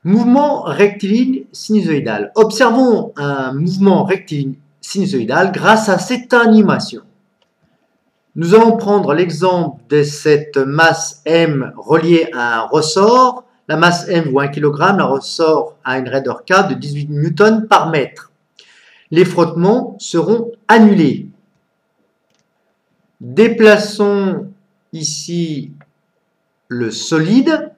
Mouvement rectiligne sinusoïdal. Observons un mouvement rectiligne sinusoïdal grâce à cette animation. Nous allons prendre l'exemple de cette masse M reliée à un ressort. La masse M vaut 1 kg, le ressort a une raideur K de 18 Newton par mètre. Les frottements seront annulés. Déplaçons ici le solide.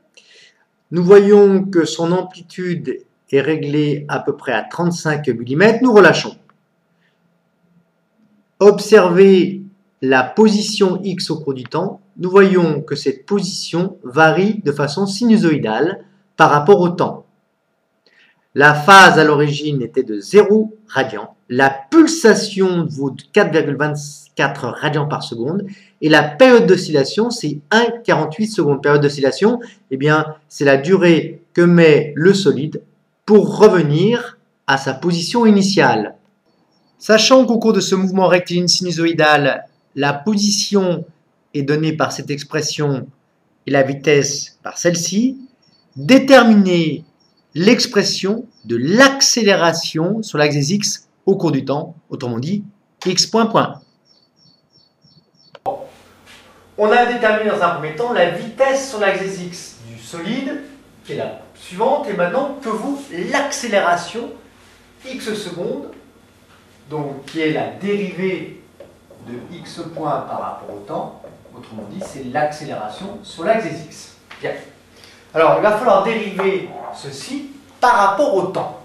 Nous voyons que son amplitude est réglée à peu près à 35 mm. Nous relâchons. Observez la position X au cours du temps. Nous voyons que cette position varie de façon sinusoïdale par rapport au temps. La phase à l'origine était de 0 radian. La pulsation vaut 4,24 radians par seconde. Et la période d'oscillation, c'est 1,48 secondes. Période d'oscillation, eh bien, c'est la durée que met le solide pour revenir à sa position initiale. Sachant qu'au cours de ce mouvement rectiligne sinusoïdal, la position est donnée par cette expression et la vitesse par celle-ci, déterminez l'expression de l'accélération sur l'axe X au cours du temps, autrement dit, X point point. On a déterminé dans un premier temps la vitesse sur l'axe X du solide, qui est la suivante, et maintenant que vaut l'accélération X secondes, donc qui est la dérivée de X point par rapport au temps, autrement dit, c'est l'accélération sur l'axe X. Bien. Alors, il va falloir dériver ceci par rapport au temps.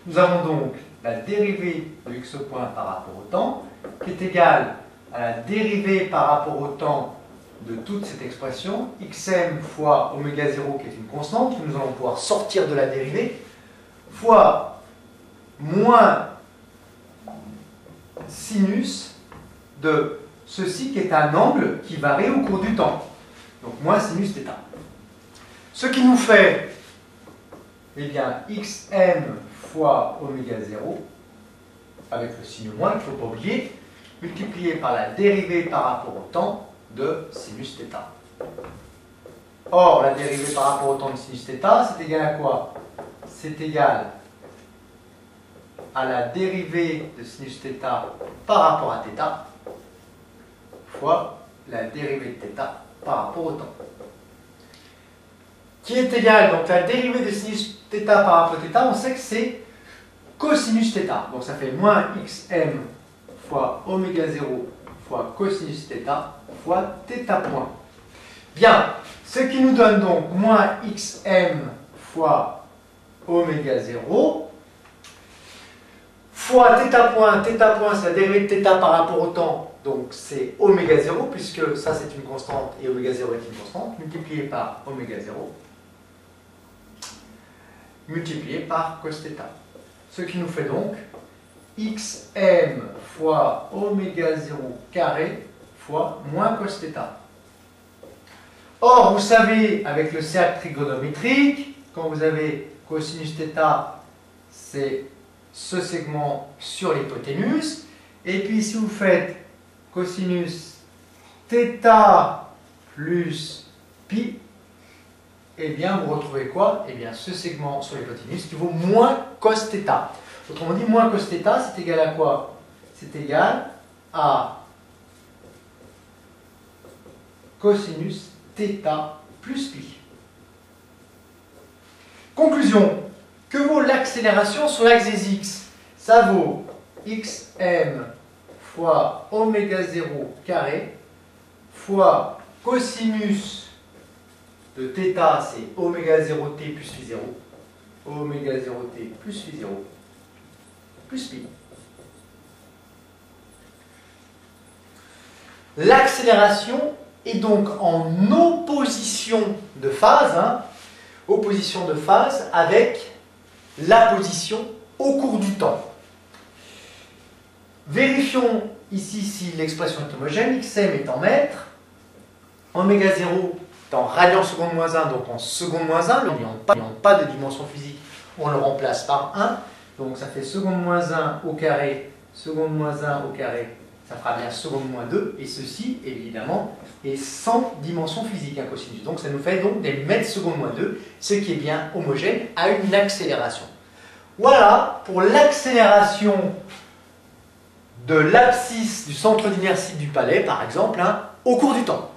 Nous avons donc la dérivée de X point par rapport au temps, qui est égale à la dérivée par rapport au temps de toute cette expression, xm fois oméga 0, qui est une constante, que nous allons pouvoir sortir de la dérivée, fois moins sinus de ceci qui est un angle qui varie au cours du temps. Donc moins sinus θ. Ce qui nous fait, eh bien, xm fois oméga 0, avec le signe moins, qu'il ne faut pas oublier, multiplié par la dérivée par rapport au temps de sinus θ. Or, la dérivée par rapport au temps de sinus θ, c'est égal à quoi? C'est égal à la dérivée de sinus θ par rapport à θ fois la dérivée de θ par rapport au temps. Qui est égal, donc la dérivée de sinus θ par rapport à θ, on sait que c'est cosinus θ. Donc ça fait moins xm fois oméga 0 fois cosinus θ fois θ point. Bien, ce qui nous donne donc moins xm fois oméga 0 fois θ point c'est la dérivée de θ par rapport au temps, donc c'est oméga 0, puisque ça c'est une constante et oméga 0 est une constante, multiplié par oméga 0, multiplié par cos θ. Ce qui nous fait donc xm fois oméga 0 carré fois moins cos θ. Or, vous savez, avec le cercle trigonométrique, quand vous avez cosinus θ, c'est ce segment sur l'hypoténuse. Et puis, si vous faites cosinus θ plus pi, eh bien, vous retrouvez quoi? Eh bien, ce segment sur l'hypoténuse qui vaut moins cos θ. Autrement dit, moins cos θ, c'est égal à quoi? C'est égal à cosinus θ plus pi. Conclusion. Que vaut l'accélération sur l'axe X? Ça vaut xm fois oméga 0 carré fois cosinus de θ, c'est oméga 0t plus phi 0, oméga 0t plus phi 0, plus pi. L'accélération est donc en opposition de phase, opposition de phase avec la position au cours du temps. Vérifions ici si l'expression est homogène, xm est en mètres, oméga 0 est en radian seconde moins 1, donc en seconde moins 1, n'ayant pas de dimension physique, on le remplace par 1, donc ça fait seconde moins 1 au carré, seconde moins 1 au carré, ça fera bien seconde moins 2, et ceci, évidemment, est sans dimension physique, un cosinus. Donc ça nous fait donc des mètres secondes moins 2, ce qui est bien homogène à une accélération. Voilà pour l'accélération de l'abscisse du centre d'inertie du palais, par exemple, hein, au cours du temps.